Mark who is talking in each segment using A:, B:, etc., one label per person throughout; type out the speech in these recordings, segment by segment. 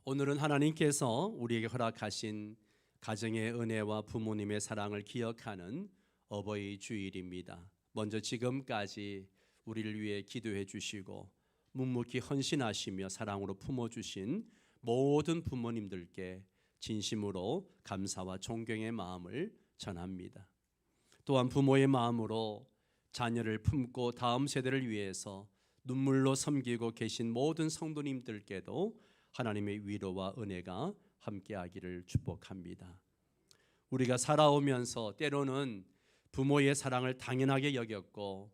A: 오늘은 하나님께서 우리에게 허락하신 가정의 은혜와 부모님의 사랑을 기억하는 어버이 주일입니다. 먼저 지금까지 우리를 위해 기도해 주시고 묵묵히 헌신하시며 사랑으로 품어주신 모든 부모님들께 진심으로 감사와 존경의 마음을 전합니다. 또한 부모의 마음으로 자녀를 품고 다음 세대를 위해서 눈물로 섬기고 계신 모든 성도님들께도 하나님의 위로와 은혜가 함께하기를 축복합니다. 우리가 살아오면서 때로는 부모의 사랑을 당연하게 여겼고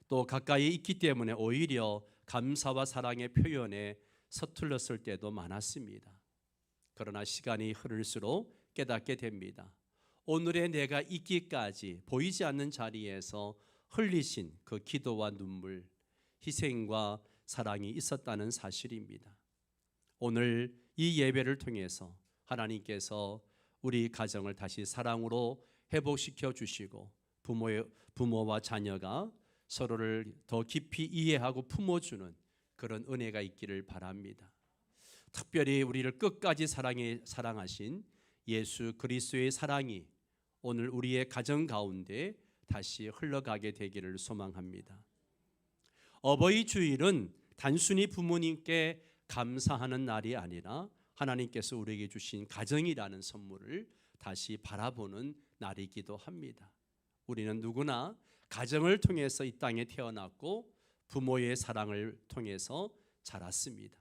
A: 또 가까이 있기 때문에 오히려 감사와 사랑의 표현에 서툴렀을 때도 많았습니다. 그러나 시간이 흐를수록 깨닫게 됩니다. 오늘의 내가 있기까지 보이지 않는 자리에서 흘리신 그 기도와 눈물, 희생과 사랑이 있었다는 사실입니다. 오늘 이 예배를 통해서 하나님께서 우리 가정을 다시 사랑으로 회복시켜 주시고 부모와 자녀가 서로를 더 깊이 이해하고 품어주는 그런 은혜가 있기를 바랍니다. 특별히 우리를 끝까지 사랑하신 예수 그리스도의 사랑이 오늘 우리의 가정 가운데 다시 흘러가게 되기를 소망합니다. 어버이 주일은 단순히 부모님께 감사하는 날이 아니라 하나님께서 우리에게 주신 가정이라는 선물을 다시 바라보는 날이기도 합니다. 우리는 누구나 가정을 통해서 이 땅에 태어났고 부모의 사랑을 통해서 자랐습니다.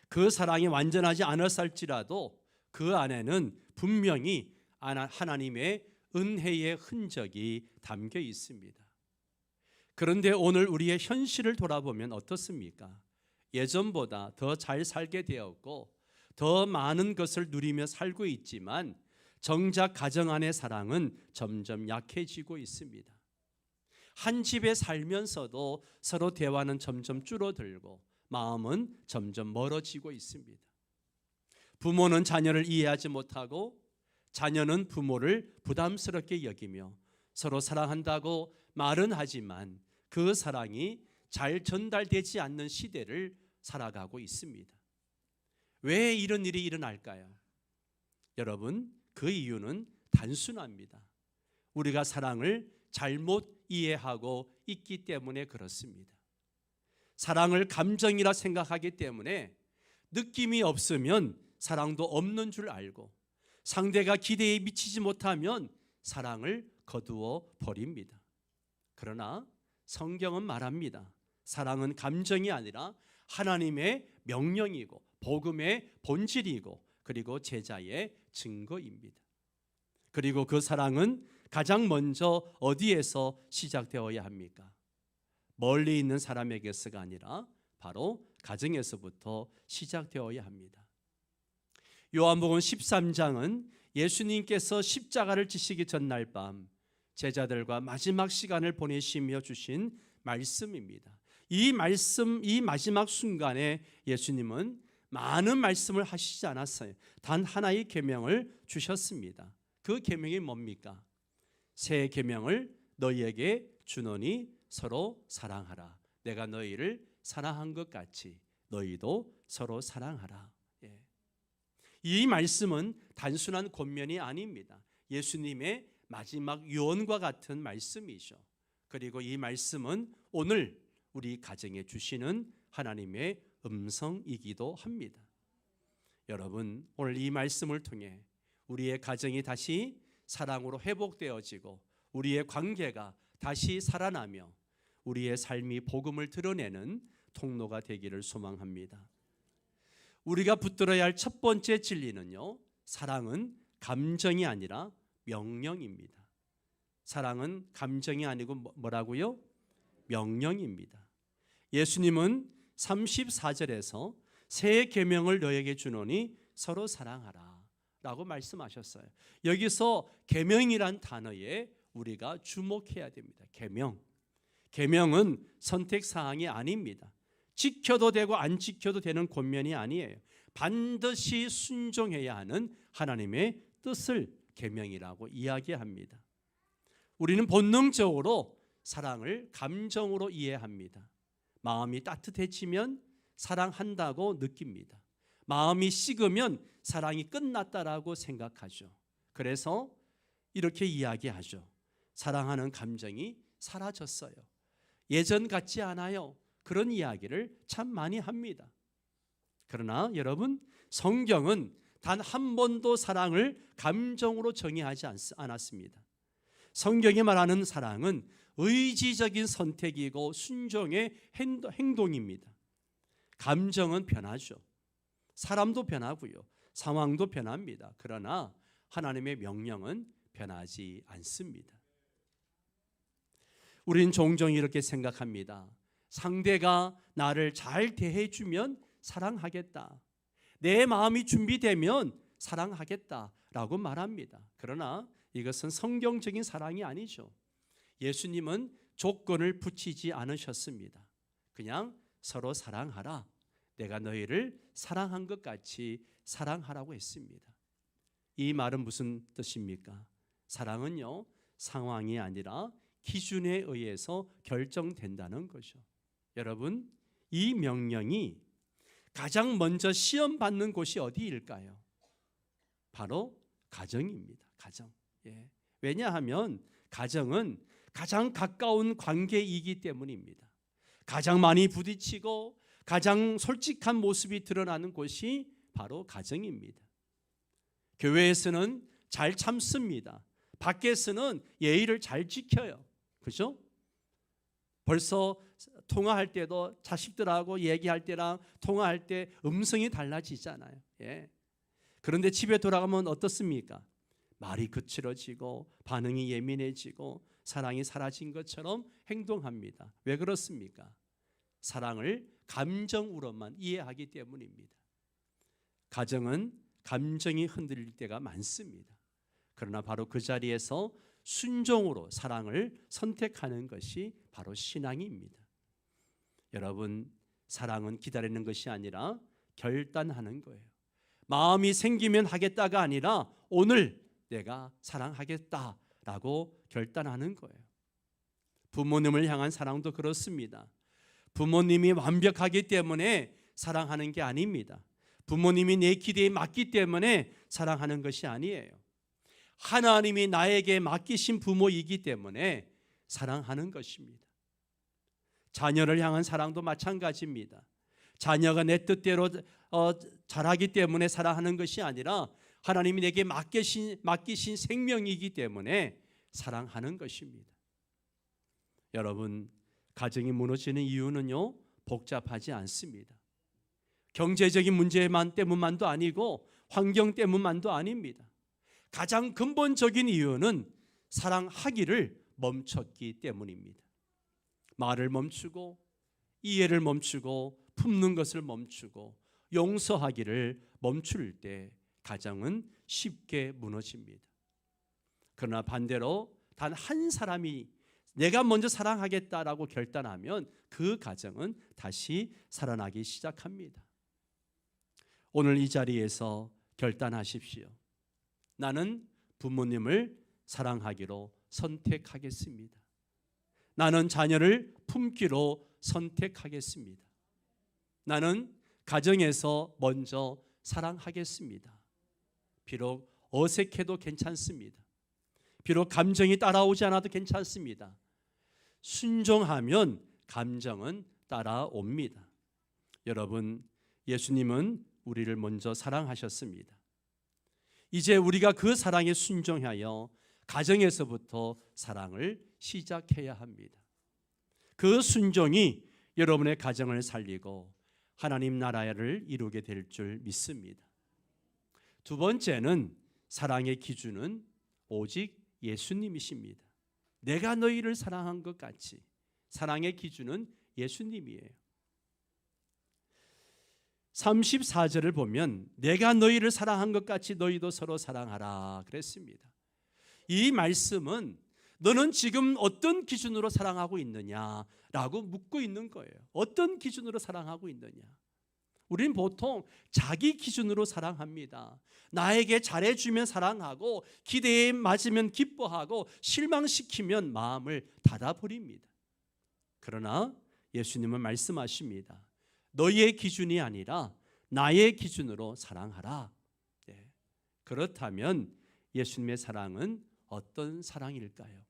A: 그 사랑이 완전하지 않았을지라도 그 안에는 분명히 하나님의 은혜의 흔적이 담겨 있습니다. 그런데 오늘 우리의 현실을 돌아보면 어떻습니까? 예전보다 더 잘 살게 되었고 더 많은 것을 누리며 살고 있지만 정작 가정 안의 사랑은 점점 약해지고 있습니다. 한 집에 살면서도 서로 대화는 점점 줄어들고 마음은 점점 멀어지고 있습니다. 부모는 자녀를 이해하지 못하고 자녀는 부모를 부담스럽게 여기며 서로 사랑한다고 말은 하지만 그 사랑이 잘 전달되지 않는 시대를 살아가고 있습니다. 왜 이런 일이 일어날까요? 여러분, 그 이유는 단순합니다. 우리가 사랑을 잘못 이해하고 있기 때문에 그렇습니다. 사랑을 감정이라 생각하기 때문에 느낌이 없으면 사랑도 없는 줄 알고 상대가 기대에 미치지 못하면 사랑을 거두어 버립니다. 그러나 성경은 말합니다. 사랑은 감정이 아니라 하나님의 명령이고 복음의 본질이고 그리고 제자의 증거입니다. 그리고 그 사랑은 가장 먼저 어디에서 시작되어야 합니까? 멀리 있는 사람에게서가 아니라 바로 가정에서부터 시작되어야 합니다. 요한복음 13장은 예수님께서 십자가를 지시기 전날 밤 제자들과 마지막 시간을 보내시며 주신 말씀입니다. 이 마지막 순간에 예수님은 많은 말씀을 하시지 않았어요. 단 하나의 계명을 주셨습니다. 그 계명이 뭡니까? 새 계명을 너희에게 주노니 서로 사랑하라. 내가 너희를 사랑한 것 같이 너희도 서로 사랑하라. 이 말씀은 단순한 권면이 아닙니다. 예수님의 마지막 유언과 같은 말씀이죠. 그리고 이 말씀은 오늘 우리 가정에 주시는 하나님의 음성이기도 합니다. 여러분, 오늘 이 말씀을 통해 우리의 가정이 다시 사랑으로 회복되어지고 우리의 관계가 다시 살아나며 우리의 삶이 복음을 드러내는 통로가 되기를 소망합니다. 우리가 붙들어야 할 첫 번째 진리는요, 사랑은 감정이 아니라 명령입니다. 사랑은 감정이 아니고 뭐라고요? 명령입니다. 예수님은 34절에서 새 계명을 너에게 주노니 서로 사랑하라 라고 말씀하셨어요. 여기서 계명이란 단어에 우리가 주목해야 됩니다. 계명은 선택사항이 아닙니다. 지켜도 되고 안 지켜도 되는 권면이 아니에요. 반드시 순종해야 하는 하나님의 뜻을 계명이라고 이야기합니다. 우리는 본능적으로 사랑을 감정으로 이해합니다. 마음이 따뜻해지면 사랑한다고 느낍니다. 마음이 식으면 사랑이 끝났다라고 생각하죠. 그래서 이렇게 이야기하죠. 사랑하는 감정이 사라졌어요. 예전 같지 않아요. 그런 이야기를 참 많이 합니다. 그러나 여러분, 성경은 단 한 번도 사랑을 감정으로 정의하지 않았습니다. 성경이 말하는 사랑은 의지적인 선택이고 순종의 행동입니다. 감정은 변하죠. 사람도 변하고요. 상황도 변합니다. 그러나 하나님의 명령은 변하지 않습니다. 우린 종종 이렇게 생각합니다. 상대가 나를 잘 대해주면 사랑하겠다. 내 마음이 준비되면 사랑하겠다라고 말합니다. 그러나 이것은 성경적인 사랑이 아니죠. 예수님은 조건을 붙이지 않으셨습니다. 그냥 서로 사랑하라. 내가 너희를 사랑한 것 같이 사랑하라고 했습니다. 이 말은 무슨 뜻입니까? 사랑은요, 상황이 아니라 기준에 의해서 결정된다는 거죠. 여러분, 이 명령이 가장 먼저 시험받는 곳이 어디일까요? 바로 가정입니다. 가정. 예. 왜냐하면 가정은 가장 가까운 관계이기 때문입니다. 가장 많이 부딪히고 가장 솔직한 모습이 드러나는 곳이 바로 가정입니다. 교회에서는 잘 참습니다. 밖에서는 예의를 잘 지켜요. 그죠? 벌써 통화할 때도 자식들하고 얘기할 때랑 통화할 때 음성이 달라지잖아요. 예. 그런데 집에 돌아가면 어떻습니까? 말이 거칠어지고 반응이 예민해지고 사랑이 사라진 것처럼 행동합니다. 왜 그렇습니까? 사랑을 감정으로만 이해하기 때문입니다. 가정은 감정이 흔들릴 때가 많습니다. 그러나 바로 그 자리에서 순종으로 사랑을 선택하는 것이 바로 신앙입니다. 여러분, 사랑은 기다리는 것이 아니라 결단하는 거예요. 마음이 생기면 하겠다가 아니라 오늘 내가 사랑하겠다라고 결단하는 거예요. 부모님을 향한 사랑도 그렇습니다. 부모님이 완벽하기 때문에 사랑하는 게 아닙니다. 부모님이 내 기대에 맞기 때문에 사랑하는 것이 아니에요. 하나님이 나에게 맡기신 부모이기 때문에 사랑하는 것입니다. 자녀를 향한 사랑도 마찬가지입니다. 자녀가 내 뜻대로 자라기 때문에 사랑하는 것이 아니라 하나님이 내게 맡기신 생명이기 때문에 사랑하는 것입니다. 여러분, 가정이 무너지는 이유는요, 복잡하지 않습니다. 경제적인 문제만 때문만도 아니고 환경 때문만도 아닙니다. 가장 근본적인 이유는 사랑하기를 멈췄기 때문입니다. 말을 멈추고 이해를 멈추고 품는 것을 멈추고 용서하기를 멈출 때 가정은 쉽게 무너집니다. 그러나 반대로 단 한 사람이 내가 먼저 사랑하겠다라고 결단하면 그 가정은 다시 살아나기 시작합니다. 오늘 이 자리에서 결단하십시오. 나는 부모님을 사랑하기로 선택하겠습니다. 나는 자녀를 품기로 선택하겠습니다. 나는 가정에서 먼저 사랑하겠습니다. 비록 어색해도 괜찮습니다. 비록 감정이 따라오지 않아도 괜찮습니다. 순종하면 감정은 따라옵니다. 여러분, 예수님은 우리를 먼저 사랑하셨습니다. 이제 우리가 그 사랑에 순종하여 가정에서부터 사랑을 시작해야 합니다. 그 순종이 여러분의 가정을 살리고 하나님 나라를 이루게 될 줄 믿습니다. 두 번째는 사랑의 기준은 오직 예수님이십니다. 내가 너희를 사랑한 것 같이 사랑의 기준은 예수님이에요. 34절을 보면 내가 너희를 사랑한 것 같이 너희도 서로 사랑하라 그랬습니다. 이 말씀은 너는 지금 어떤 기준으로 사랑하고 있느냐라고 묻고 있는 거예요. 어떤 기준으로 사랑하고 있느냐? 우리는 보통 자기 기준으로 사랑합니다. 나에게 잘해주면 사랑하고 기대에 맞으면 기뻐하고 실망시키면 마음을 닫아버립니다. 그러나 예수님은 말씀하십니다. 너희의 기준이 아니라 나의 기준으로 사랑하라. 예. 그렇다면 예수님의 사랑은 어떤 사랑일까요?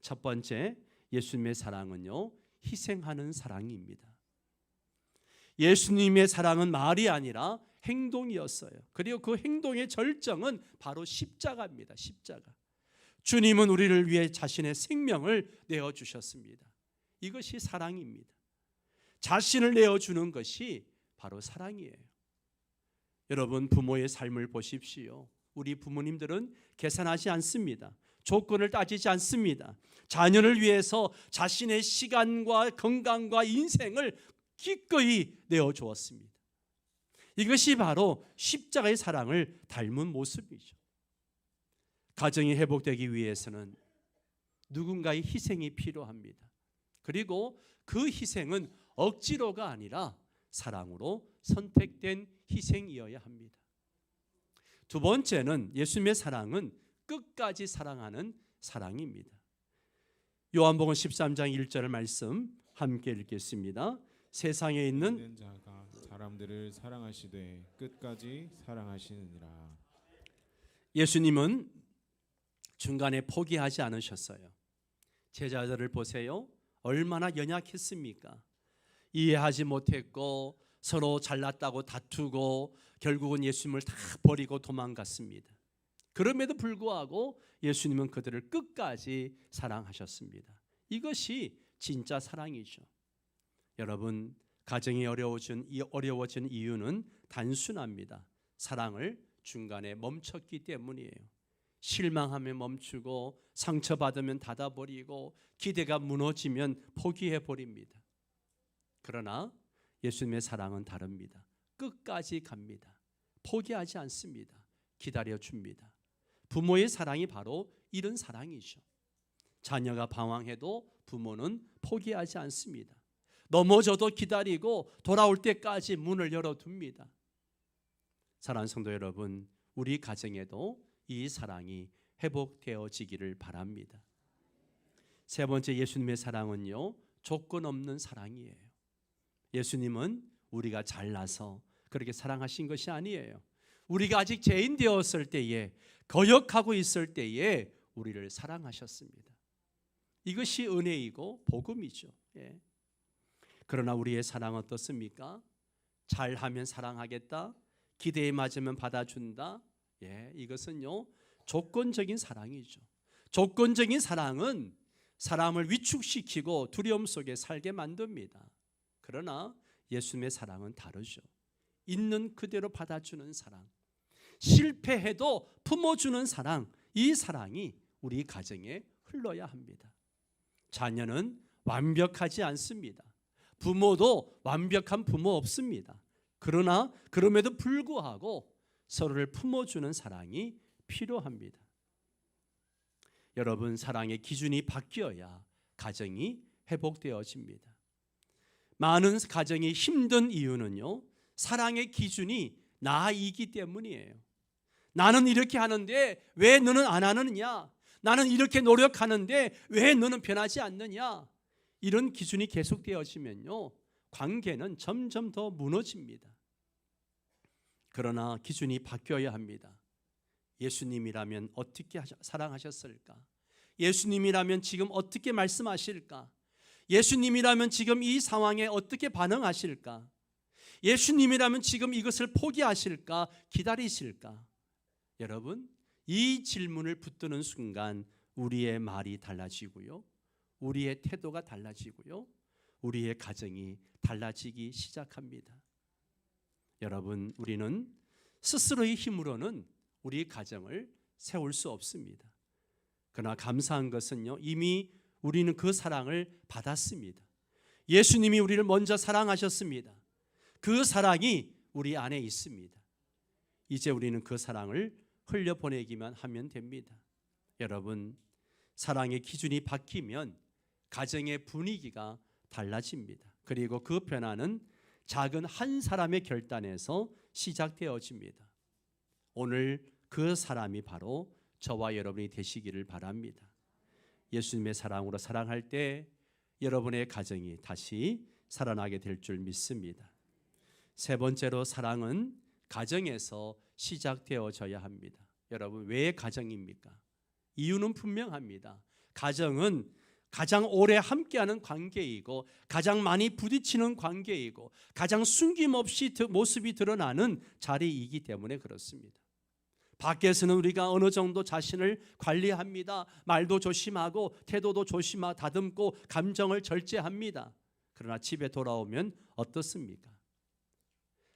A: 첫 번째, 예수님의 사랑은요, 희생하는 사랑입니다. 예수님의 사랑은 말이 아니라 행동이었어요. 그리고 그 행동의 절정은 바로 십자가입니다. 십자가. 주님은 우리를 위해 자신의 생명을 내어주셨습니다. 이것이 사랑입니다. 자신을 내어주는 것이 바로 사랑이에요. 여러분, 부모의 삶을 보십시오. 우리 부모님들은 계산하지 않습니다. 조건을 따지지 않습니다. 자녀를 위해서 자신의 시간과 건강과 인생을 기꺼이 내어주었습니다. 이것이 바로 십자가의 사랑을 닮은 모습이죠. 가정이 회복되기 위해서는 누군가의 희생이 필요합니다. 그리고 그 희생은 억지로가 아니라 사랑으로 선택된 희생이어야 합니다. 두 번째는 예수님의 사랑은 끝까지 사랑하는 사랑입니다. 요한복음 13장 1절 말씀 함께 읽겠습니다. 세상에 있는
B: 자가 사람들을 사랑하시되 끝까지 사랑하시느니라.
A: 예수님은 중간에 포기하지 않으셨어요. 제자들을 보세요. 얼마나 연약했습니까? 이해하지 못했고 서로 잘났다고 다투고 결국은 예수님을 다 버리고 도망갔습니다. 그럼에도 불구하고 예수님은 그들을 끝까지 사랑하셨습니다. 이것이 진짜 사랑이죠. 여러분, 가정이 어려워진 이유는 단순합니다. 사랑을 중간에 멈췄기 때문이에요. 실망하면 멈추고 상처받으면 닫아버리고 기대가 무너지면 포기해버립니다. 그러나 예수님의 사랑은 다릅니다. 끝까지 갑니다. 포기하지 않습니다. 기다려줍니다. 부모의 사랑이 바로 이런 사랑이죠. 자녀가 방황해도 부모는 포기하지 않습니다. 넘어져도 기다리고 돌아올 때까지 문을 열어둡니다. 사랑하는 성도 여러분, 우리 가정에도 이 사랑이 회복되어지기를 바랍니다. 세 번째, 예수님의 사랑은요, 조건 없는 사랑이에요. 예수님은 우리가 잘나서 그렇게 사랑하신 것이 아니에요. 우리가 아직 죄인 되었을 때에, 거역하고 있을 때에 우리를 사랑하셨습니다. 이것이 은혜이고 복음이죠. 예. 그러나 우리의 사랑은 어떻습니까? 잘하면 사랑하겠다, 기대에 맞으면 받아준다. 예, 이것은요, 조건적인 사랑이죠. 조건적인 사랑은 사람을 위축시키고 두려움 속에 살게 만듭니다. 그러나 예수님의 사랑은 다르죠. 있는 그대로 받아주는 사랑, 실패해도 품어주는 사랑, 이 사랑이 우리 가정에 흘러야 합니다. 자녀는 완벽하지 않습니다. 부모도 완벽한 부모 없습니다. 그러나 그럼에도 불구하고 서로를 품어주는 사랑이 필요합니다. 여러분, 사랑의 기준이 바뀌어야 가정이 회복되어집니다. 많은 가정이 힘든 이유는요, 사랑의 기준이 나이기 때문이에요. 나는 이렇게 하는데 왜 너는 안 하느냐? 나는 이렇게 노력하는데 왜 너는 변하지 않느냐? 이런 기준이 계속되어지면요, 관계는 점점 더 무너집니다. 그러나 기준이 바뀌어야 합니다. 예수님이라면 어떻게 사랑하셨을까? 예수님이라면 지금 어떻게 말씀하실까? 예수님이라면 지금 이 상황에 어떻게 반응하실까? 예수님이라면 지금 이것을 포기하실까? 기다리실까? 여러분, 이 질문을 붙드는 순간 우리의 말이 달라지고요, 우리의 태도가 달라지고요, 우리의 가정이 달라지기 시작합니다. 여러분, 우리는 스스로의 힘으로는 우리 가정을 세울 수 없습니다. 그러나 감사한 것은요, 이미 우리는 그 사랑을 받았습니다. 예수님이 우리를 먼저 사랑하셨습니다. 그 사랑이 우리 안에 있습니다. 이제 우리는 그 사랑을 흘려보내기만 하면 됩니다. 여러분, 사랑의 기준이 바뀌면 가정의 분위기가 달라집니다. 그리고 그 변화는 작은 한 사람의 결단에서 시작되어집니다. 오늘 그 사람이 바로 저와 여러분이 되시기를 바랍니다. 예수님의 사랑으로 사랑할 때 여러분의 가정이 다시 살아나게 될 줄 믿습니다. 세 번째로 사랑은 가정에서 시작되어져야 합니다. 여러분, 왜 가정입니까? 이유는 분명합니다. 가정은 가장 오래 함께하는 관계이고 가장 많이 부딪히는 관계이고 가장 숨김없이 모습이 드러나는 자리이기 때문에 그렇습니다. 밖에서는 우리가 어느 정도 자신을 관리합니다. 말도 조심하고 태도도 다듬고 감정을 절제합니다. 그러나 집에 돌아오면 어떻습니까?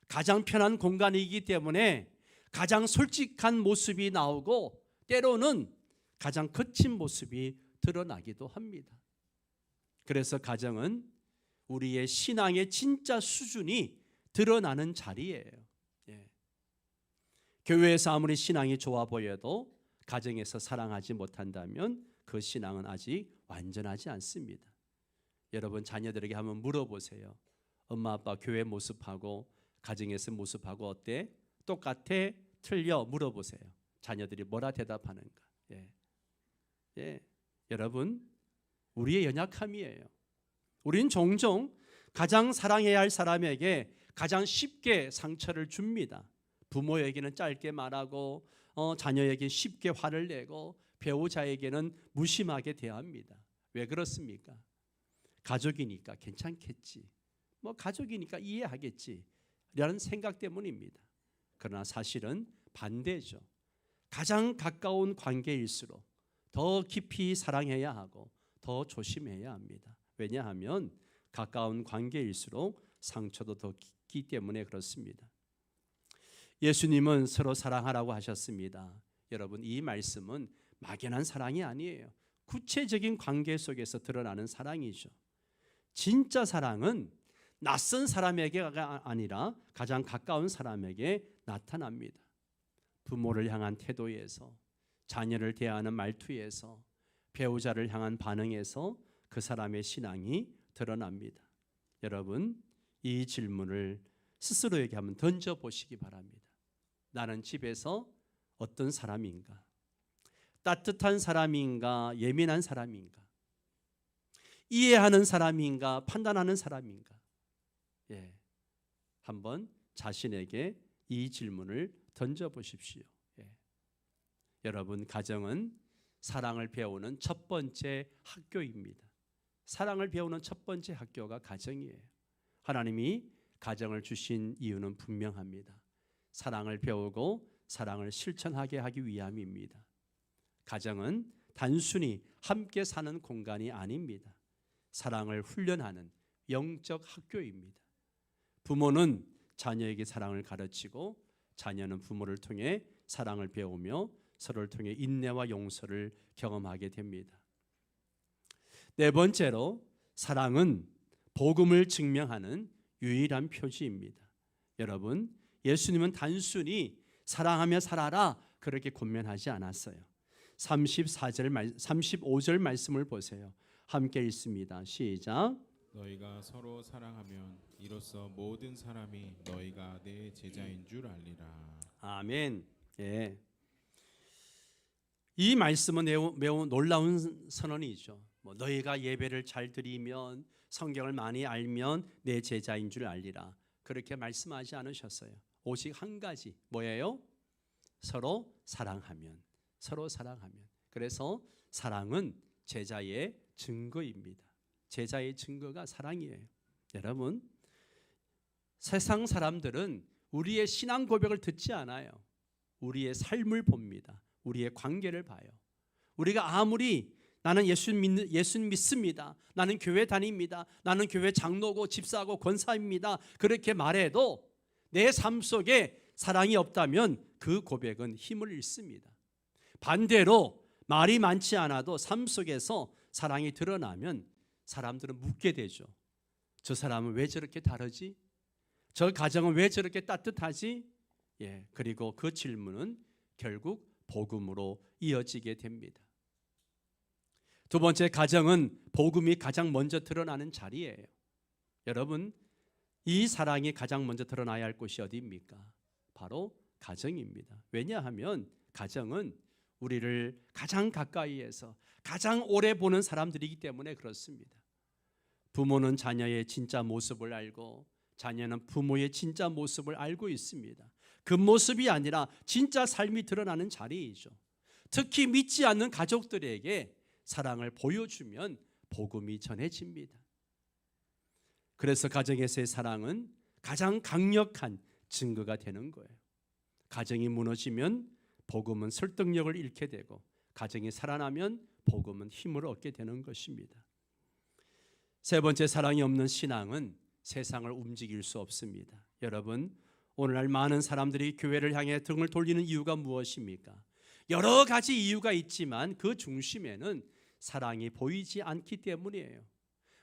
A: 가장 편한 공간이기 때문에 가장 솔직한 모습이 나오고 때로는 가장 거친 모습이 드러나기도 합니다. 그래서 가정은 우리의 신앙의 진짜 수준이 드러나는 자리예요. 예. 교회에서 아무리 신앙이 좋아 보여도 가정에서 사랑하지 못한다면 그 신앙은 아직 완전하지 않습니다. 여러분, 자녀들에게 한번 물어보세요. 엄마 아빠 교회 모습하고 가정에서 모습하고 어때? 똑같아? 틀려? 물어보세요. 자녀들이 뭐라 대답하는가? 예. 여러분, 우리의 연약함이에요. 우린 종종 가장 사랑해야 할 사람에게 가장 쉽게 상처를 줍니다. 부모에게는 짧게 말하고 자녀에게 쉽게 화를 내고 배우자에게는 무심하게 대합니다. 왜 그렇습니까? 가족이니까 괜찮겠지. 가족이니까 이해하겠지. 라는 생각 때문입니다. 그러나 사실은 반대죠. 가장 가까운 관계일수록 더 깊이 사랑해야 하고 더 조심해야 합니다. 왜냐하면 가까운 관계일수록 상처도 더 깊기 때문에 그렇습니다. 예수님은 서로 사랑하라고 하셨습니다. 여러분, 이 말씀은 막연한 사랑이 아니에요. 구체적인 관계 속에서 드러나는 사랑이죠. 진짜 사랑은 낯선 사람에게가 아니라 가장 가까운 사람에게 나타납니다. 부모를 향한 태도에서, 자녀를 대하는 말투에서, 배우자를 향한 반응에서 그 사람의 신앙이 드러납니다. 여러분, 이 질문을 스스로에게 한번 던져보시기 바랍니다. 나는 집에서 어떤 사람인가? 따뜻한 사람인가? 예민한 사람인가? 이해하는 사람인가? 판단하는 사람인가? 한번 자신에게 이 질문을 던져보십시오. 여러분, 가정은 사랑을 배우는 첫 번째 학교입니다. 사랑을 배우는 첫 번째 학교가 가정이에요. 하나님이 가정을 주신 이유는 분명합니다. 사랑을 배우고 사랑을 실천하게 하기 위함입니다. 가정은 단순히 함께 사는 공간이 아닙니다. 사랑을 훈련하는 영적 학교입니다. 부모는 자녀에게 사랑을 가르치고 자녀는 부모를 통해 사랑을 배우며 서로를 통해 인내와 용서를 경험하게 됩니다. 네 번째로, 사랑은 복음을 증명하는 유일한 표지입니다. 여러분, 예수님은 단순히 사랑하며 살아라 그렇게 권면하지 않았어요. 35절 말씀을 보세요. 함께 읽습니다. 시작.
B: 너희가 서로 사랑하면 이로써 모든 사람이 너희가 내 제자인 줄 알리라.
A: 아멘. 예. 이 말씀은 매우 놀라운 선언이죠. 너희가 예배를 잘 드리면, 성경을 많이 알면 내 제자인 줄 알리라. 그렇게 말씀하지 않으셨어요. 오직 한 가지, 뭐예요? 서로 사랑하면. 서로 사랑하면. 그래서 사랑은 제자의 증거입니다. 제자의 증거가 사랑이에요. 여러분, 세상 사람들은 우리의 신앙 고백을 듣지 않아요. 우리의 삶을 봅니다. 우리의 관계를 봐요. 우리가 아무리 나는 예수 믿습니다. 나는 교회 다닙니다. 나는 교회 장로고 집사고 권사입니다. 그렇게 말해도 내 삶 속에 사랑이 없다면 그 고백은 힘을 잃습니다. 반대로 말이 많지 않아도 삶 속에서 사랑이 드러나면 사람들은 묻게 되죠. 저 사람은 왜 저렇게 다르지? 저 가정은 왜 저렇게 따뜻하지? 그리고 그 질문은 결국 복음으로 이어지게 됩니다. 두 번째, 가정은 복음이 가장 먼저 드러나는 자리예요. 여러분, 이 사랑이 가장 먼저 드러나야 할 곳이 어디입니까? 바로 가정입니다. 왜냐하면 가정은 우리를 가장 가까이에서 가장 오래 보는 사람들이기 때문에 그렇습니다. 부모는 자녀의 진짜 모습을 알고 자녀는 부모의 진짜 모습을 알고 있습니다. 그 모습이 아니라 진짜 삶이 드러나는 자리이죠. 특히 믿지 않는 가족들에게 사랑을 보여주면 복음이 전해집니다. 그래서 가정에서의 사랑은 가장 강력한 증거가 되는 거예요. 가정이 무너지면 복음은 설득력을 잃게 되고, 가정이 살아나면 복음은 힘을 얻게 되는 것입니다. 세 번째, 사랑이 없는 신앙은 세상을 움직일 수 없습니다. 여러분, 오늘날 많은 사람들이 교회를 향해 등을 돌리는 이유가 무엇입니까? 여러 가지 이유가 있지만 그 중심에는 사랑이 보이지 않기 때문이에요.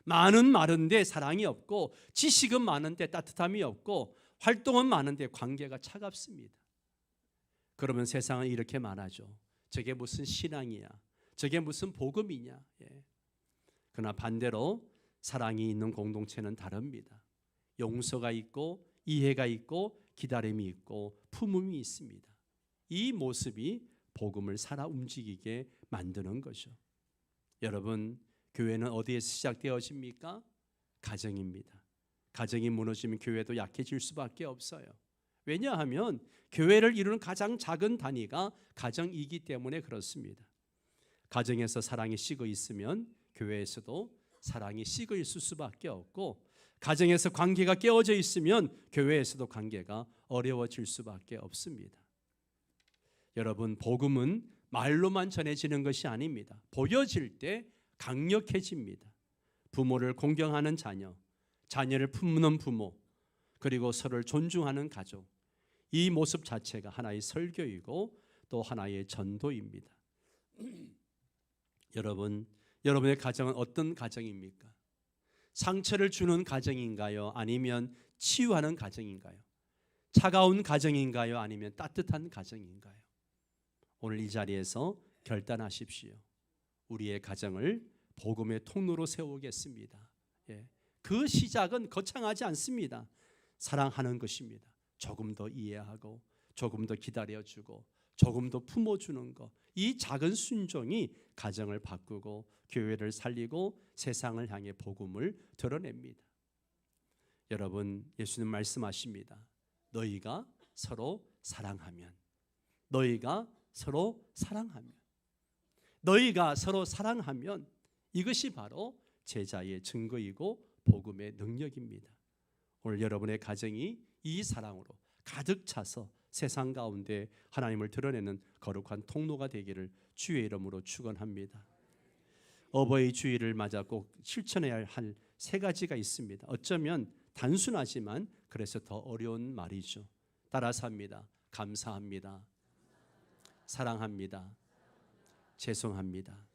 A: 많은 많은데 사랑이 없고, 지식은 많은데 따뜻함이 없고, 활동은 많은데 관계가 차갑습니다. 그러면 세상은 이렇게 말하죠. 저게 무슨 신앙이야? 저게 무슨 복음이냐? 그러나 반대로 사랑이 있는 공동체는 다릅니다. 용서가 있고, 이해가 있고, 기다림이 있고, 품음이 있습니다. 이 모습이 복음을 살아 움직이게 만드는 거죠. 여러분, 교회는 어디에서 시작되어집니까? 가정입니다. 가정이 무너지면 교회도 약해질 수밖에 없어요. 왜냐하면 교회를 이루는 가장 작은 단위가 가정이기 때문에 그렇습니다. 가정에서 사랑이 식어 있으면 교회에서도 사랑이 식어 있을 수밖에 없고, 가정에서 관계가 깨어져 있으면 교회에서도 관계가 어려워질 수밖에 없습니다. 여러분, 복음은 말로만 전해지는 것이 아닙니다. 보여질 때 강력해집니다. 부모를 공경하는 자녀, 자녀를 품는 부모, 그리고 서로를 존중하는 가족, 이 모습 자체가 하나의 설교이고 또 하나의 전도입니다. 여러분, 여러분의 가정은 어떤 가정입니까? 상처를 주는 가정인가요? 아니면 치유하는 가정인가요? 차가운 가정인가요? 아니면 따뜻한 가정인가요? 오늘 이 자리에서 결단하십시오. 우리의 가정을 복음의 통로로 세우겠습니다. 그 시작은 거창하지 않습니다. 사랑하는 것입니다. 조금 더 이해하고, 조금 더 기다려주고, 조금 더 품어주는 것, 이 작은 순종이 가정을 바꾸고 교회를 살리고 세상을 향해 복음을 드러냅니다. 여러분, 예수님 말씀하십니다. 너희가 서로 사랑하면, 너희가 서로 사랑하면, 너희가 서로 사랑하면, 이것이 바로 제자의 증거이고 복음의 능력입니다. 오늘 여러분의 가정이 이 사랑으로 가득 차서 세상 가운데 하나님을 드러내는 거룩한 통로가 되기를 주의 이름으로 축원합니다. 어버이 주일을 맞아 꼭 실천해야 할 세 가지가 있습니다. 어쩌면 단순하지만 그래서 더 어려운 말이죠. 따라서 합니다. 감사합니다. 사랑합니다. 죄송합니다.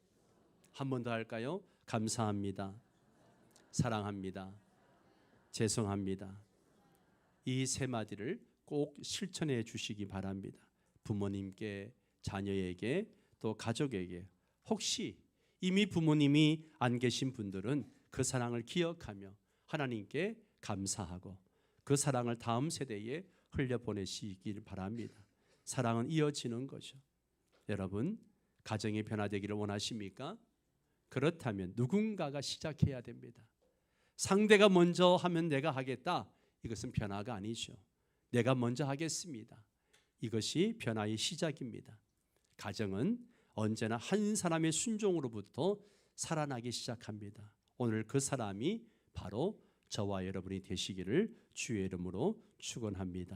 A: 한 번 더 할까요? 감사합니다. 사랑합니다. 죄송합니다. 이 세 마디를 꼭 실천해 주시기 바랍니다. 부모님께, 자녀에게, 또 가족에게. 혹시 이미 부모님이 안 계신 분들은 그 사랑을 기억하며 하나님께 감사하고 그 사랑을 다음 세대에 흘려보내시길 바랍니다. 사랑은 이어지는 거죠. 여러분, 가정이 변화되기를 원하십니까? 그렇다면 누군가가 시작해야 됩니다. 상대가 먼저 하면 내가 하겠다, 이것은 변화가 아니죠. 내가 먼저 하겠습니다. 이것이 변화의 시작입니다. 가정은 언제나 한 사람의 순종으로부터 살아나기 시작합니다. 오늘 그 사람이 바로 저와 여러분이 되시기를 주의 이름으로 축원합니다.